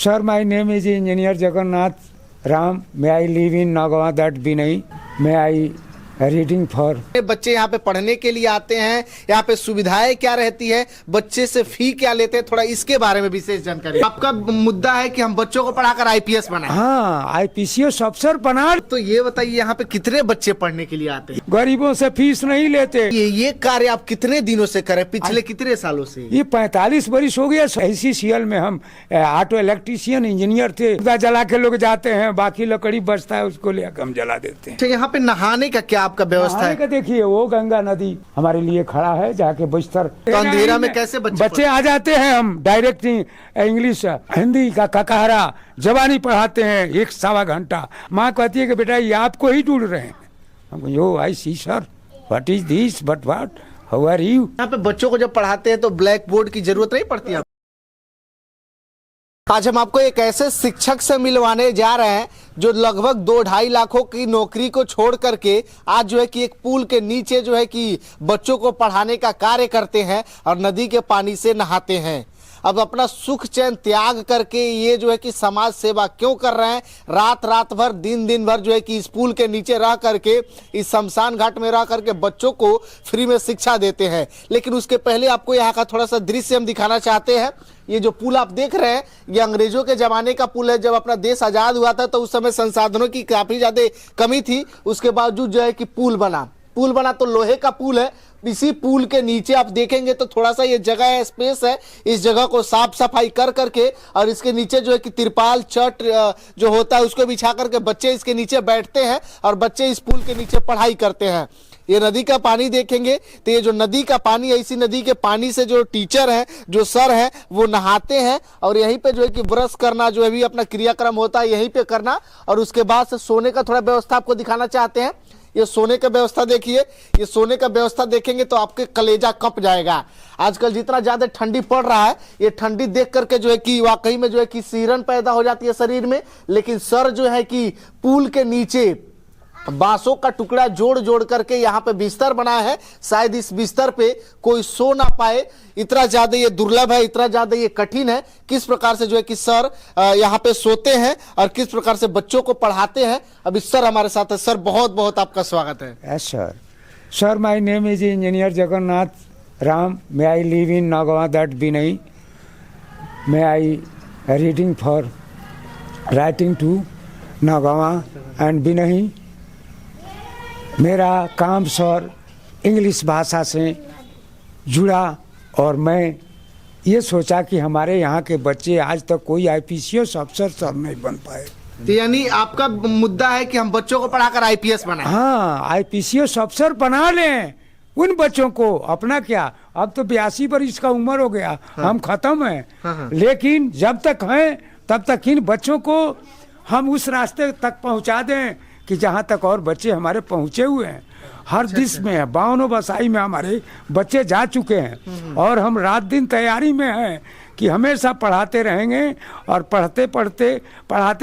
Sir, my name is Engineer Jagannath Ram. May I live in Nagawa, that Binai? May I reading for? बच्चे यहाँ पे पढ़ने के लिए आते हैं, यहाँ पे सुविधाएं क्या रहती है, बच्चे से फी क्या लेते हैं, थोड़ा इसके बारे में विशेष जानकारी। आपका मुद्दा है कि हम बच्चों को पढ़ाकर आईपीएस बनाएं। हाँ, आईपीसीएस अफसर बना। तो ये बताइए यहाँ पे कितने बच्चे पढ़ने के लिए आते हैं? गरीबों से फीस नहीं लेते। ये कार्य आप कितने दिनों से करें, पिछले कितने सालों से? ये 45 वर्ष हो गया। ICCL में हम ऑटो इलेक्ट्रीशियन इंजीनियर थे। जला के लोग जाते हैं, बाकी लकड़ी बचता है उसको लेकर हम जला देते हैं। तो यहाँ पे नहाने का क्या आपका व्यवस्था है? देखिए वो गंगा नदी हमारे लिए खड़ा है, जाके बस्तर। तो अंधेरा में कैसे बच्चे आ जाते हैं? हम डायरेक्ट इंग्लिश हिंदी का ककारा जबानी पढ़ाते हैं 1-1.25 घंटा। माँ कहती है कि बेटा ये आपको ही ढूंढ रहे हैं। हम yo I see sir, what is this, but what, how are you? यहाँ पे बच्चों को जब पढ़ाते हैं तो ब्लैक बोर्ड की जरूरत नहीं पड़ती है। आज हम आपको एक ऐसे शिक्षक से मिलवाने जा रहे हैं जो लगभग 2-2.5 लाखों की नौकरी को छोड़ करके आज जो है कि एक पुल के नीचे जो है कि बच्चों को पढ़ाने का कार्य करते हैं और नदी के पानी से नहाते हैं। अब अपना सुख चैन त्याग करके ये जो है कि समाज सेवा क्यों कर रहे हैं? रात भर दिन भर जो है कि इस पुल के नीचे रह करके, इस शमशान घाट में रह करके बच्चों को फ्री में शिक्षा देते हैं। लेकिन उसके पहले आपको यहाँ का थोड़ा सा दृश्य हम दिखाना चाहते हैं। ये जो पुल आप देख रहे हैं ये अंग्रेजों के जमाने का पुल है। जब अपना देश आजाद हुआ था तो उस समय संसाधनों की काफी ज्यादा कमी थी, उसके बावजूद जो है कि पुल बना तो लोहे का पुल है। इसी पुल के नीचे आप देखेंगे तो थोड़ा सा ये जगह है, स्पेस है। इस जगह को साफ सफाई कर करके और इसके नीचे जो है कि तिरपाल चट जो होता है उसको बिछा करके बच्चे इसके नीचे बैठते हैं और बच्चे इस पुल के नीचे पढ़ाई करते हैं। ये नदी का पानी देखेंगे तो ये जो नदी का पानी है, इसी नदी के पानी से जो टीचर हैं, जो सर हैं, वो नहाते हैं और यहीं पे जो है कि ब्रश करना जो है भी अपना क्रियाक्रम होता है यहीं पे करना। और उसके बाद से सोने का थोड़ा व्यवस्था आपको दिखाना चाहते हैं। ये सोने का व्यवस्था देखिए, ये सोने का व्यवस्था देखेंगे तो आपके कलेजा कप जाएगा। आजकल जितना ज्यादा ठंडी पड़ रहा है, ये ठंडी देख करके जो है कि वाकई में जो है कि सिहरन पैदा हो जाती है शरीर में। लेकिन सर जो है कि पुल के नीचे बांसों का टुकड़ा जोड़ करके यहाँ पे बिस्तर बनाया है। शायद इस बिस्तर पे कोई सो ना पाए, इतना ज्यादा ये दुर्लभ है, इतना ज्यादा ये कठिन है। किस प्रकार से जो है कि सर यहाँ पे सोते हैं और किस प्रकार से बच्चों को पढ़ाते हैं। अभी सर हमारे साथ है। सर बहुत बहुत आपका स्वागत है। Yes sir. Sir, my name is engineer Jagannath Ram. May I live in Nagwa, that Binai. May I reading for writing to Nagwa and Binai. मेरा काम सर इंग्लिश भाषा से जुड़ा और मैं ये सोचा कि हमारे यहाँ के बच्चे आज तक कोई आईपीसीएस अफसर सर नहीं बन पाए। तो यानी आपका मुद्दा है कि हम बच्चों को पढ़ाकर आईपीएस बनाएं। हाँ, आईपीसीएस अफसर बना लें उन बच्चों को। अपना क्या, अब तो 82 वर्ष का उम्र हो गया। हाँ। हम खत्म हैं। हाँ। लेकिन जब तक हैं तब तक इन बच्चों को हम उस रास्ते तक पहुँचा दें कि जहाँ तक और बच्चे हमारे पहुँचे हुए हैं। हर दिस में है, 52 बसाई में हमारे बच्चे जा चुके हैं और हम रात दिन तैयारी में हैं कि हमेशा पढ़ाते रहेंगे और पढ़ाते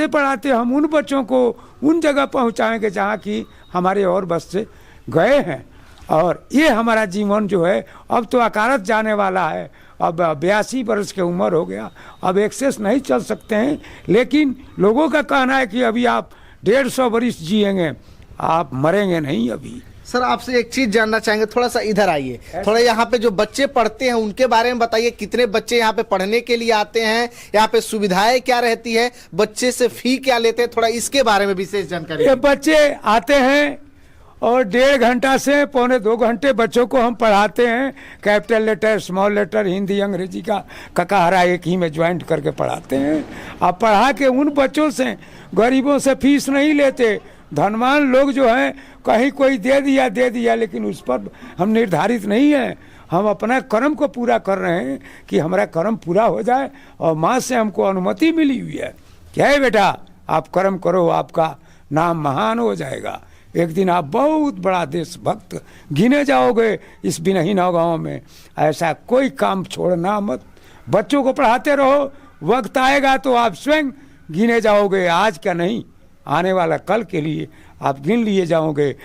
पढ़ाते हम उन बच्चों को उन जगह पहुँचाएंगे जहाँ की हमारे और बच्चे गए हैं। और ये हमारा जीवन जो है अब तो अकारत जाने वाला है। अब 82 वर्ष की उम्र हो गया, अब एक्सेस नहीं चल सकते हैं। लेकिन लोगों का कहना है कि अभी आप 150 वर्ष जिएंगे, आप मरेंगे नहीं। अभी सर आपसे एक चीज जानना चाहेंगे, थोड़ा सा इधर आइए। थोड़ा यहाँ पे जो बच्चे पढ़ते हैं उनके बारे में बताइए। कितने बच्चे यहाँ पे पढ़ने के लिए आते हैं, यहाँ पे सुविधाएं क्या रहती है, बच्चे से फी क्या लेते हैं, थोड़ा इसके बारे में विशेष जानकारी। ये बच्चे आते हैं और 1.5 घंटा से 1.25-2 घंटे बच्चों को हम पढ़ाते हैं। Capital letter, small letter, Hindi अंग्रेजी का ककारा एक ही में ज्वाइंट करके पढ़ाते हैं। अब पढ़ा के उन बच्चों से, गरीबों से फीस नहीं लेते। धनवान लोग जो हैं कहीं कोई दे दिया, लेकिन उस पर हम निर्धारित नहीं है। हम अपना कर्म को पूरा कर रहे हैं कि हमारा कर्म पूरा हो जाए। और माँ से हमको अनुमति मिली हुई है, क्या है बेटा आप कर्म करो, आपका नाम महान हो जाएगा। एक दिन आप बहुत बड़ा देशभक्त गिने जाओगे इस बिनही गाँव में। ऐसा कोई काम छोड़ना मत, बच्चों को पढ़ाते रहो। वक्त आएगा तो आप स्वयं गिने जाओगे। आज का नहीं, आने वाला कल के लिए आप गिन लिए जाओगे।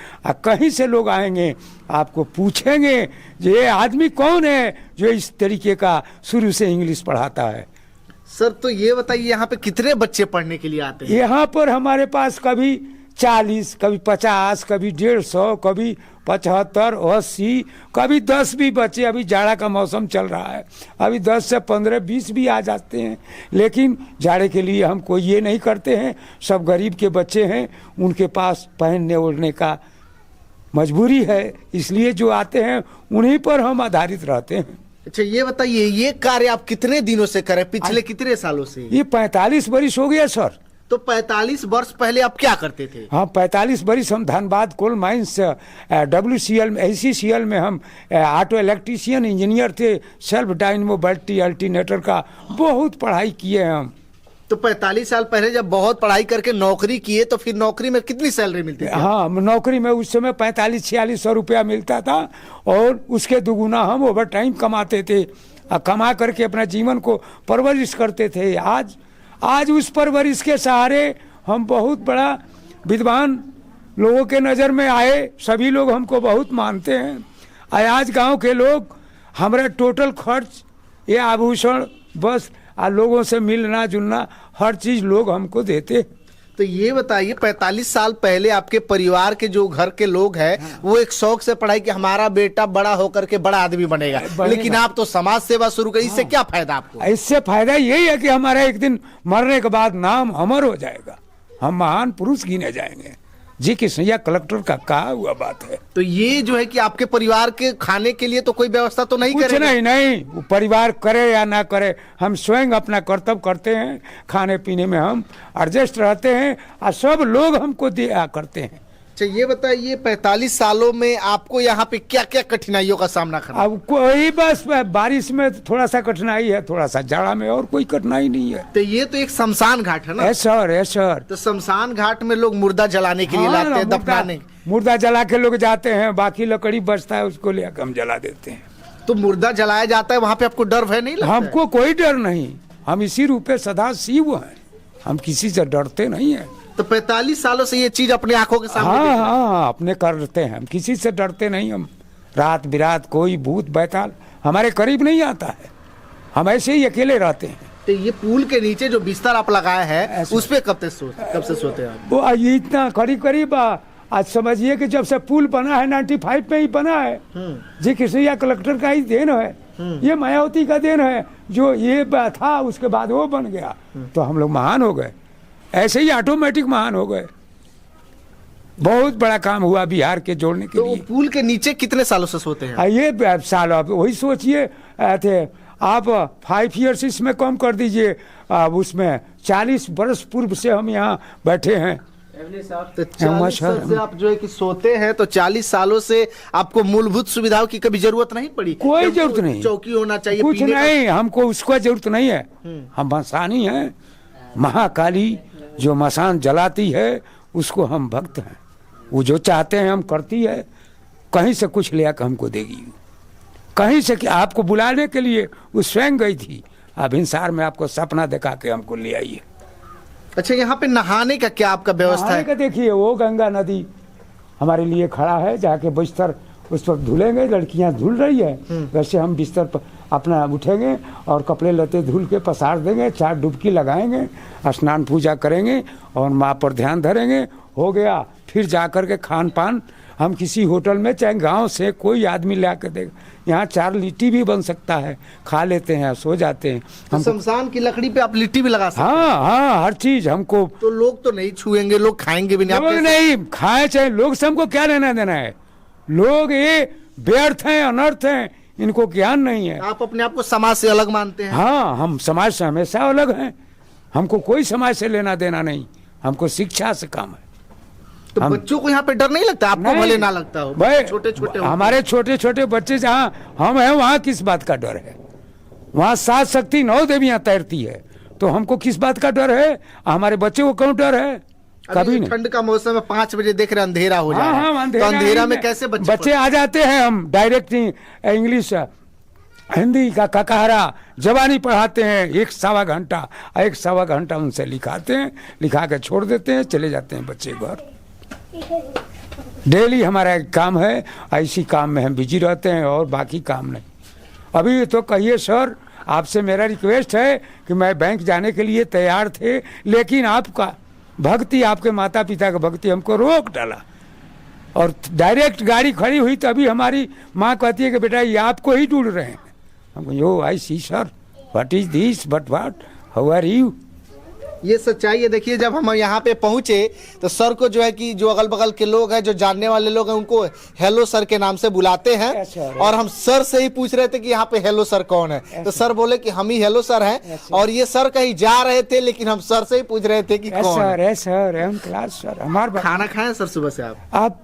कहीं से लोग आएंगे आपको पूछेंगे ये आदमी कौन है जो इस तरीके का शुरू से इंग्लिश पढ़ाता है। सर तो ये बताइए यहाँ पे कितने बच्चे पढ़ने के लिए आते हैं? यहाँ पर हमारे पास कभी 40, कभी 50, कभी 150, कभी 75, 80, कभी 10 भी बच्चे। अभी जाड़ा का मौसम चल रहा है, अभी 10 से 15, 20 भी आ जाते हैं। लेकिन जाड़े के लिए हम कोई ये नहीं करते हैं। सब गरीब के बच्चे हैं, उनके पास पहनने ओढ़ने का मजबूरी है, इसलिए जो आते हैं उन्हीं पर हम आधारित रहते हैं। अच्छा ये बताइए, ये कार्य आप कितने दिनों से करें, पिछले कितने सालों से? ये 45 बरिस हो गया सर। तो 45 वर्ष पहले आप क्या करते थे? हाँ, 45 बरिस हम धनबाद कोल माइंस WCL में, ACCL में हम ऑटो इलेक्ट्रीशियन इंजीनियर थे। सेल्फ डायनेमो बैटरी अल्टरनेटर का बहुत पढ़ाई किए हैं हम। तो 45 साल पहले जब बहुत पढ़ाई करके नौकरी किए तो फिर नौकरी में कितनी सैलरी मिलती थी? हाँ, नौकरी में उस समय 45-4600 रुपया मिलता था और उसके दुगुना हम ओवर टाइम कमाते थे। कमा करके अपना जीवन को परवरिश करते थे। आज उस परवरिश के सहारे हम बहुत बड़ा विद्वान लोगों के नज़र में आए। सभी लोग हमको बहुत मानते हैं। आज गांव के लोग हमारा टोटल खर्च, ये आभूषण, बस लोगों से मिलना जुलना, हर चीज़ लोग हमको देते। तो ये बताइए, 45 साल पहले आपके परिवार के जो घर के लोग हैं, हाँ, वो एक शौक से पढ़ाई कि हमारा बेटा बड़ा होकर के बड़ा आदमी बनेगा, लेकिन आप तो समाज सेवा शुरू करी। इससे क्या फायदा आपको? इससे फायदा यही है कि हमारा एक दिन मरने के बाद नाम अमर हो जाएगा, हम महान पुरुष गिने जाएंगे। जी किसैया कलेक्टर का कहा हुआ बात है। तो ये जो है कि आपके परिवार के खाने के लिए तो कोई व्यवस्था तो नहीं करेगा? नहीं, परिवार करे या ना करे, हम स्वयं अपना कर्तव्य करते हैं। खाने पीने में हम एडजस्ट रहते हैं और सब लोग हमको दिया करते हैं। अच्छा ये बताइए, 45 सालों में आपको यहाँ पे क्या क्या कठिनाइयों का सामना करना? अब कोई बस बारिश में थोड़ा सा कठिनाई है, थोड़ा सा जाड़ा में, और कोई कठिनाई नहीं है। तो ये तो एक शमशान घाट है ना? सर। तो शमशान घाट में लोग मुर्दा जलाने के लिए लाते हैं, दफनाने। मुर्दा जला के लोग जाते हैं, बाकी लकड़ी बचता है उसको लेकर हम जला देते हैं। तो मुर्दा जलाया जाता है, वहाँ पे आपको डर भय नहीं लगता? हमको कोई डर नहीं, हम इसी रूप में सदा शिव हैं, हम किसी से डरते नहीं है। तो 45 सालों से ये चीज अपने आंखों के सामने? हाँ, अपने करते हैं, हम किसी से डरते नहीं। हम रात बिरात कोई भूत बैताल हमारे करीब नहीं आता है, हम ऐसे ही अकेले रहते हैं। तो ये पुल के नीचे जो बिस्तर आप लगाए हैं, उस पे कब से सोते हैं? वो इतना करीब आज समझिए कि जब से पुल बना है 95 में ही बना है। जी किसैया कलेक्टर का ही देन है, ये मायावती का देन है। जो ये था उसके बाद वो बन गया, तो हम लोग महान हो गए, ऐसे ही ऑटोमेटिक महान हो गए। बहुत बड़ा काम हुआ बिहार के जोड़ने के लिए। पुल के नीचे कितने सालों से सोते हैं? ये साल, आप वही सोचिए थे आप, 5 ईयर्स इसमें कम कर दीजिए, उसमें 40 वर्ष पूर्व से हम यहाँ बैठे हैं। तो 40 साल से आप जो है कि सोते हैं, तो 40 सालों से आपको मूलभूत सुविधाओं की कभी जरूरत नहीं पड़ी? कोई जरूरत नहीं, चौकी होना चाहिए, कुछ नहीं, हमको उसका जरूरत नहीं है। हम मसानी हैं, महाकाली जो मसान जलाती है उसको हम भक्त हैं। वो जो चाहते हैं हम करती है, कहीं से कुछ ले आकर हमको देगी, कहीं से कि आपको बुलाने के लिए वो स्वयं गई थी। अब हिंसार में आपको सपना दिखा के हमको ले आई है। अच्छा, यहाँ पे नहाने का क्या आपका व्यवस्था है? देखिए वो गंगा नदी हमारे लिए खड़ा है, जाके बिस्तर उस पर धुलेंगे, लड़कियां धुल रही है, वैसे हम बिस्तर पर अपना उठेंगे और कपड़े लते धुल के पसार देंगे, 4 डुबकी लगाएंगे, स्नान पूजा करेंगे और माँ पर ध्यान धरेंगे, हो गया। फिर जा कर के खान पान हम किसी होटल में चाहे गांव से कोई आदमी ला के देगा, यहाँ 4 लिट्टी भी बन सकता है, खा लेते हैं, सो जाते हैं। हम शमशान की लकड़ी पे आप लिट्टी भी लगा सकते हैं? हाँ, हर चीज हमको। तो लोग तो नहीं छुएंगे, लोग खाएंगे भी नहीं? लोग नहीं खाए, चाहे लोग से हमको क्या लेना देना है। लोग ये व्यर्थ हैं, अनर्थ हैं, इनको ज्ञान नहीं है। आप अपने आप को समाज से अलग मानते हैं? हाँ, हम समाज से हमेशा अलग हैं, हमको कोई समाज से लेना देना नहीं, हमको शिक्षा से काम है। तो बच्चों को यहाँ पे डर नहीं लगता? आपको भले ना लगता हो, भाई छोटे छोटे हमारे छोटे छोटे बच्चे जहाँ हम हैं वहाँ किस बात का डर है? वहाँ 7 शक्ति 9 देवियाँ तैरती है, तो हमको किस बात का डर है? हमारे बच्चे को क्यों डर है? कभी नहीं। ठंड का मौसम है, 5 बजे देख रहे अंधेरा हो जाए। हाँ, तो अंधेरा में कैसे बच्चे आ जाते हैं? हम डायरेक्ट इंग्लिश हिंदी का ककाहरा जबानी पढ़ाते हैं, 1-1.25 घंटा, 1-1.25 घंटा उनसे लिखाते हैं, लिखा के छोड़ देते हैं, चले जाते हैं बच्चे घर। डेली हमारा एक काम है, इसी काम में हम बिजी रहते हैं और बाकी काम नहीं। अभी तो कहिए सर, आपसे मेरा रिक्वेस्ट है कि मैं बैंक जाने के लिए तैयार थे, लेकिन आपका भक्ति, आपके माता पिता का भक्ति हमको रोक डाला और डायरेक्ट गाड़ी खड़ी हुई तभी हमारी माँ कहती है कि बेटा ये आपको ही ढूंढ रहे हैं। हम yo I see sir, what is this, but what, how are you. ये सच्चाई है। देखिए जब हम यहाँ पे पहुंचे तो सर को जो है कि जो अगल बगल के लोग हैं, जो जानने वाले लोग हैं, उनको हेलो सर के नाम से बुलाते हैं। और हम सर से ही पूछ रहे थे कि यहाँ पे हेलो सर कौन है, तो सर बोले कि हम ही हेलो सर हैं। और ये सर कहीं जा रहे थे लेकिन हम सर से ही पूछ रहे थे कि कौन है। सर एम क्लास सर, हमारे खाना खाए सर सुबह से आप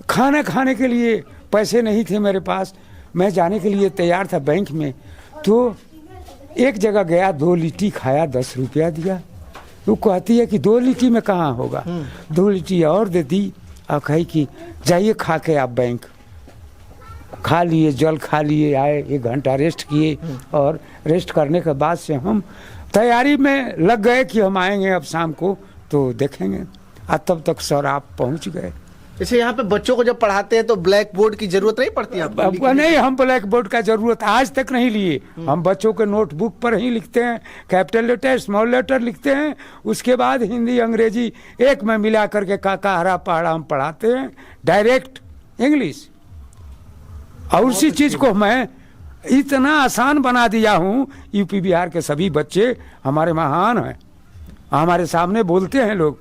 खाना खाने के लिए पैसे नहीं थे मेरे पास, मैं जाने के लिए तैयार था बैंक में, तो एक जगह गया, 2 लिट्टी खाया, 10 रुपया दिया। वो कहती है कि 2 लिट्टी में कहाँ होगा, 2 लिट्टी और दे दी और कही कि जाइए खा के आप बैंक। खा लिए, जल खा लिए, आए, 1 घंटा रेस्ट किए और रेस्ट करने के बाद से हम तैयारी में लग गए कि हम आएंगे अब शाम को तो देखेंगे। तब तक सर आप पहुंच गए। अच्छा, यहाँ पे बच्चों को जब पढ़ाते हैं तो ब्लैक बोर्ड की जरूरत नहीं पड़ती आपको? नहीं, हम ब्लैक बोर्ड का जरूरत आज तक नहीं लिए। हम बच्चों के नोटबुक पर ही लिखते हैं, कैपिटल लेटर स्मॉल लेटर लिखते हैं, उसके बाद हिंदी अंग्रेजी एक में मिला करके काका हरा पहाड़ा हम पढ़ाते हैं, डायरेक्ट इंग्लिश। और उसी चीज को मैं इतना आसान बना दिया हूँ, यूपी बिहार के सभी बच्चे हमारे महान हैं, हमारे सामने बोलते हैं लोग,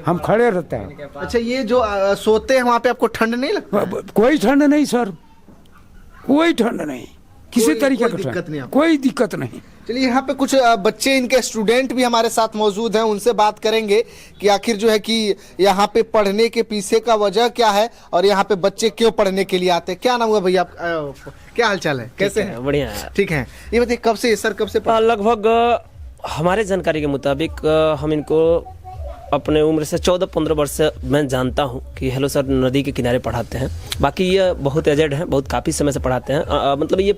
हम खड़े रहते हैं। अच्छा, ये जो सोते हैं वहाँ पे आपको ठंड नहीं लगता? कोई ठंड नहीं सर, कोई ठंड नहीं, किसी तरीके की दिक्कत नहीं, कोई दिक्कत नहीं। चलिए, यहाँ पे कुछ बच्चे, इनके स्टूडेंट भी हमारे साथ मौजूद हैं, उनसे बात करेंगे कि आखिर जो है कि यहाँ पे पढ़ने के पीछे का वजह क्या है और यहाँ पे बच्चे क्यों पढ़ने के लिए आते हैं। क्या नाम हुआ भैया आप, क्या हाल चाल है, कैसे हैं? बढ़िया है। ठीक है। ये बताइए कब से सर, कब से लगभग हमारे जानकारी के मुताबिक हम इनको अपने उम्र से 14-15 वर्ष से मैं जानता हूं कि हेलो सर नदी के किनारे पढ़ाते हैं। बाकी ये बहुत एजेड हैं, बहुत काफ़ी समय से पढ़ाते हैं। मतलब ये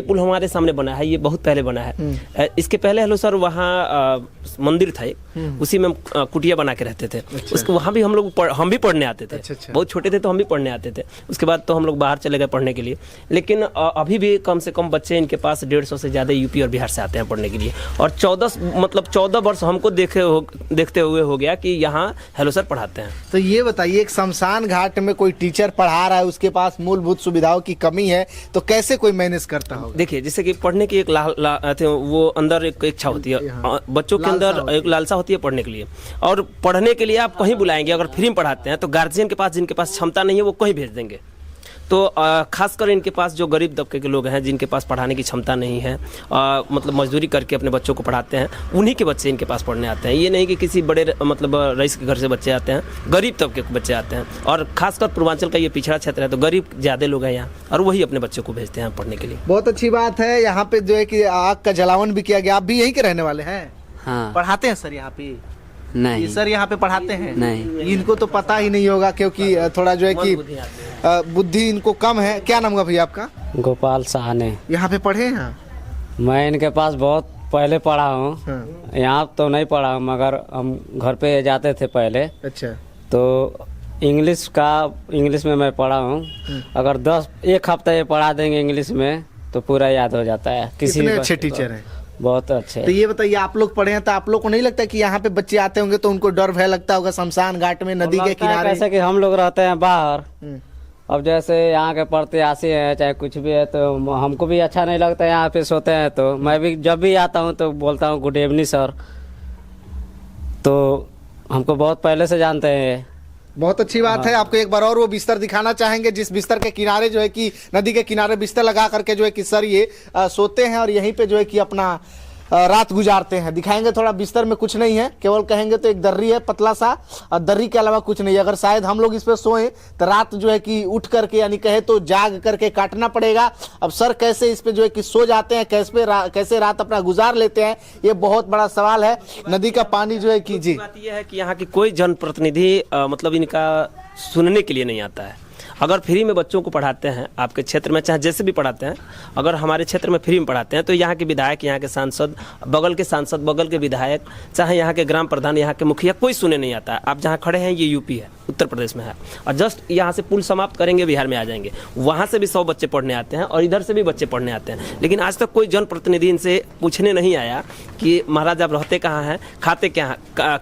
पुल हमारे सामने बना है, ये बहुत पहले बना है। इसके पहले हेलो सर वहाँ मंदिर था एक, उसी में कुटिया बना के रहते थे। उसको वहाँ भी हम भी पढ़ने आते थे। बहुत छोटे थे तो हम भी पढ़ने आते थे। उसके बाद तो हम लोग बाहर चले गए पढ़ने के लिए। लेकिन अभी भी कम से कम बच्चे इनके पास 150 से ज़्यादा यूपी और बिहार से आते हैं पढ़ने के लिए। और 14 वर्ष हमको देखते हुए हो गया कि यहाँ हेलो सर पढ़ाते हैं। तो ये बताइए, एक शमशान घाट में कोई टीचर पढ़ा रहा है, उसके पास मूलभूत सुविधाओं की कमी है, तो कैसे कोई मैनेज करता होगा? देखिए, जैसे कि पढ़ने की एक वो अंदर एक इच्छा होती है, बच्चों के अंदर एक लालसा होती है पढ़ने के लिए। और पढ़ने के लिए आप कहीं बुलाएंगे, अगर फ्री में पढ़ाते हैं तो गार्जियन के पास, जिनके पास क्षमता नहीं है, वो कहीं भेज देंगे। तो खासकर इनके पास जो गरीब तबके के लोग हैं, जिनके पास पढ़ाने की क्षमता नहीं है, मतलब मजदूरी करके अपने बच्चों को पढ़ाते हैं, उन्हीं के बच्चे इनके पास पढ़ने आते हैं। ये नहीं कि किसी बड़े मतलब रईस के घर से बच्चे आते हैं, गरीब तबके के बच्चे आते हैं। और खासकर पूर्वांचल का ये पिछड़ा क्षेत्र है, तो गरीब ज़्यादा लोग हैं यहाँ, और वही अपने बच्चों को भेजते हैं पढ़ने के लिए। बहुत अच्छी बात है। यहाँ पे जो है कि आग का जलावन भी किया गया। आप भी यहीं के रहने वाले हैं? हाँ। पढ़ाते हैं सर यहाँ पे? नहीं सर यहाँ पे पढ़ाते हैं? नहीं। इनको तो पता ही नहीं होगा, क्योंकि थोड़ा जो है कि बुद्धि इनको कम है। क्या नाम हुआ भैया आपका? गोपाल साहने। यहाँ पे पढ़े हैं? मैं इनके पास बहुत पहले पढ़ा हूँ। यहाँ तो नहीं पढ़ा हूँ, मगर हम घर पे जाते थे पहले। अच्छा। तो इंग्लिश में मैं पढ़ा हूँ। अगर 1 हफ्ता ये पढ़ा देंगे इंग्लिश में तो पूरा याद हो जाता है। कितने अच्छे टीचर हैं, बहुत अच्छे। तो ये बताइए, आप लोग पढ़े हैं तो आप लोग को नहीं लगता कि यहाँ पे बच्चे आते होंगे तो उनको डर भय लगता होगा शमशान घाट में, नदी के किनारे? कैसे कि हम लोग रहते हैं बाहर, अब जैसे यहाँ के पढ़ते आसी हैं चाहे कुछ भी है, तो हमको भी अच्छा नहीं लगता यहाँ पे सोते हैं। तो मैं भी जब भी आता हूँ तो बोलता हूँ गुड इवनिंग सर। तो हमको बहुत पहले से जानते हैं। बहुत अच्छी बात है। आपको एक बार और वो बिस्तर दिखाना चाहेंगे, जिस बिस्तर के किनारे जो है कि नदी के किनारे बिस्तर लगा करके जो है कि सर ये सोते हैं और यहीं पे जो है कि अपना रात गुजारते हैं। दिखाएंगे थोड़ा। बिस्तर में कुछ नहीं है, केवल कहेंगे तो एक दर्री है, पतला सा, और दर्री के अलावा कुछ नहीं है। अगर शायद हम लोग इस पे सोएं तो रात जो है कि उठ करके, यानी कहे तो जाग करके काटना पड़ेगा। अब सर कैसे इस पे जो है कि सो जाते हैं, कैसे रात अपना गुजार लेते हैं, ये बहुत बड़ा सवाल है। नदी का पानी जो है कि जी, बात यह है कि यहाँ की कोई जनप्रतिनिधि मतलब इनका सुनने के लिए नहीं आता है। अगर फ्री में बच्चों को पढ़ाते हैं आपके क्षेत्र में, चाहे जैसे भी पढ़ाते हैं, अगर हमारे क्षेत्र में फ्री में पढ़ाते हैं तो यहाँ के विधायक, यहाँ के सांसद, बगल के सांसद, बगल के विधायक, चाहे यहाँ के ग्राम प्रधान, यहाँ के मुखिया, कोई सुने नहीं आता है। आप जहाँ खड़े हैं ये यूपी है, उत्तर प्रदेश में है, और जस्ट यहाँ से पुल समाप्त करेंगे बिहार में आ जाएंगे। वहाँ से भी 100 बच्चे पढ़ने आते हैं और इधर से भी बच्चे पढ़ने आते हैं, लेकिन आज तक कोई जनप्रतिनिधि इनसे पूछने नहीं आया कि महाराज आप रहते कहाँ हैं, खाते क्या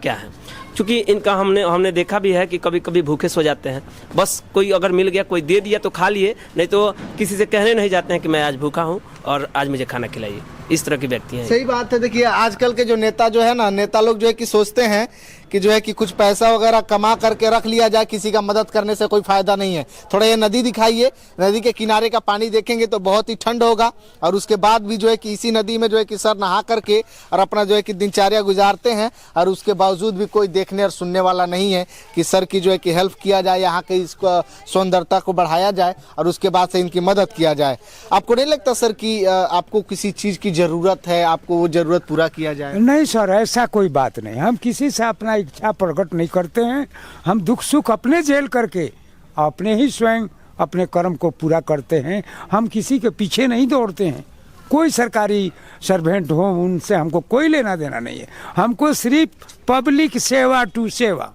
हैं। चूँकि इनका हमने देखा भी है कि कभी कभी भूखे सो जाते हैं, बस कोई अगर मिल गया, कोई दे दिया तो खा लिए, नहीं तो किसी से कहने नहीं जाते हैं कि मैं आज भूखा हूँ और आज मुझे खाना खिलाइए। इस तरह की व्यक्ति हैं। सही बात है। देखिए आजकल के जो नेता जो है ना, नेता लोग जो है कि सोचते हैं कि जो है कि कुछ पैसा वगैरह कमा करके रख लिया जाए, किसी का मदद करने से कोई फायदा नहीं है। थोड़ा ये नदी दिखाइए, नदी के किनारे का पानी देखेंगे तो बहुत ही ठंड होगा, और उसके बाद भी जो है कि इसी नदी में जो है कि सर नहा करके और अपना जो है कि दिनचर्या गुजारते हैं, और उसके बावजूद भी कोई देखने और सुनने वाला नहीं है कि सर की जो है कि हेल्प किया जाए, यहाँ की इसको सौंदर्यता को बढ़ाया जाए और उसके बाद से इनकी मदद किया जाए। आपको नहीं लगता सर कि आपको किसी चीज़ की ज़रूरत है, आपको वो ज़रूरत पूरा किया जाए? नहीं सर, ऐसा कोई बात नहीं। हम किसी से अपना इच्छा प्रकट नहीं करते हैं। हम दुख सुख अपने झेल करके अपने ही स्वयं अपने कर्म को पूरा करते हैं। हम किसी के पीछे नहीं दौड़ते हैं। कोई सरकारी सर्वेंट हो उनसे हमको कोई लेना देना नहीं है। हमको सिर्फ पब्लिक सेवा टू सेवा।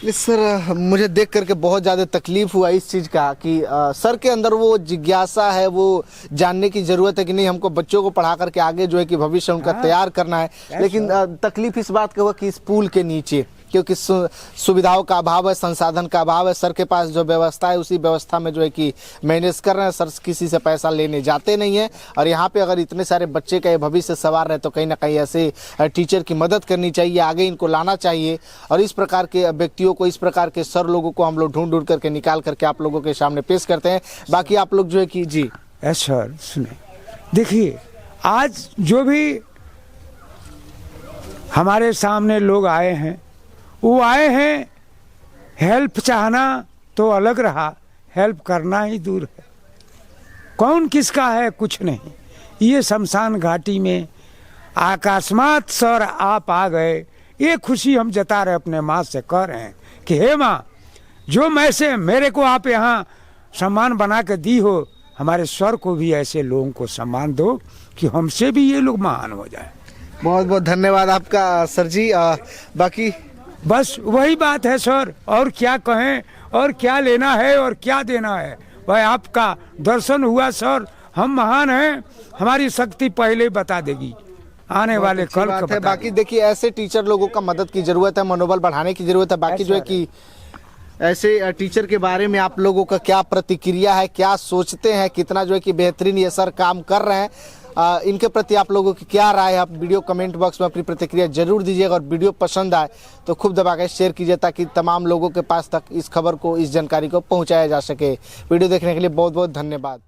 सर मुझे देख करके बहुत ज़्यादा तकलीफ हुआ इस चीज़ का कि सर के अंदर वो जिज्ञासा है, वो जानने की ज़रूरत है कि नहीं हमको बच्चों को पढ़ा करके आगे जो है कि भविष्य उनका तैयार करना है। लेकिन तकलीफ इस बात का हुआ कि इस पुल के नीचे क्योंकि सुविधाओं का अभाव है, संसाधन का अभाव है। सर के पास जो व्यवस्था है उसी व्यवस्था में जो है कि मैनेज कर रहे हैं। सर किसी से पैसा लेने जाते नहीं है, और यहाँ पे अगर इतने सारे बच्चे का ये भविष्य सवार रहे तो कहीं ना कहीं ऐसे टीचर की मदद करनी चाहिए, आगे इनको लाना चाहिए। और इस प्रकार के व्यक्तियों को, इस प्रकार के सर लोगों को हम लोग ढूंढ करके निकाल करके आप लोगों के सामने पेश करते हैं। बाकी आप लोग जो है कि जी सर सुने, देखिए आज जो भी हमारे सामने लोग आए हैं, वो आए हैं हेल्प चाहना तो अलग रहा, हेल्प करना ही दूर है। कौन किसका है कुछ नहीं। ये शमशान घाटी में आकाशमात सर आप आ गए, ये खुशी हम जता रहे, अपने माँ से कह रहे हैं कि हे माँ, जो मैं से मेरे को आप यहाँ सम्मान बना के दी हो, हमारे सर को भी ऐसे लोगों को सम्मान दो कि हमसे भी ये लोग महान हो जाए। बहुत बहुत धन्यवाद आपका सर जी। बाकी बस वही बात है सर, और क्या कहें, और क्या लेना है और क्या देना है। भाई आपका दर्शन हुआ सर, हम महान हैं, हमारी शक्ति पहले ही बता देगी, आने वाले कल का बता। बाकी देखिए ऐसे टीचर लोगों का मदद की जरूरत है, मनोबल बढ़ाने की जरूरत है। बाकी जो है कि ऐसे टीचर के बारे में आप लोगों का क्या प्रतिक्रिया है, क्या सोचते हैं, कितना जो है कि बेहतरीन ये सर काम कर रहे हैं, इनके प्रति आप लोगों की क्या राय है, आप वीडियो कमेंट बॉक्स में अपनी प्रतिक्रिया जरूर दीजिएगा। और वीडियो पसंद आए तो खूब दबाकर शेयर कीजिए ताकि तमाम लोगों के पास तक इस खबर को, इस जानकारी को पहुंचाया जा सके। वीडियो देखने के लिए बहुत बहुत धन्यवाद।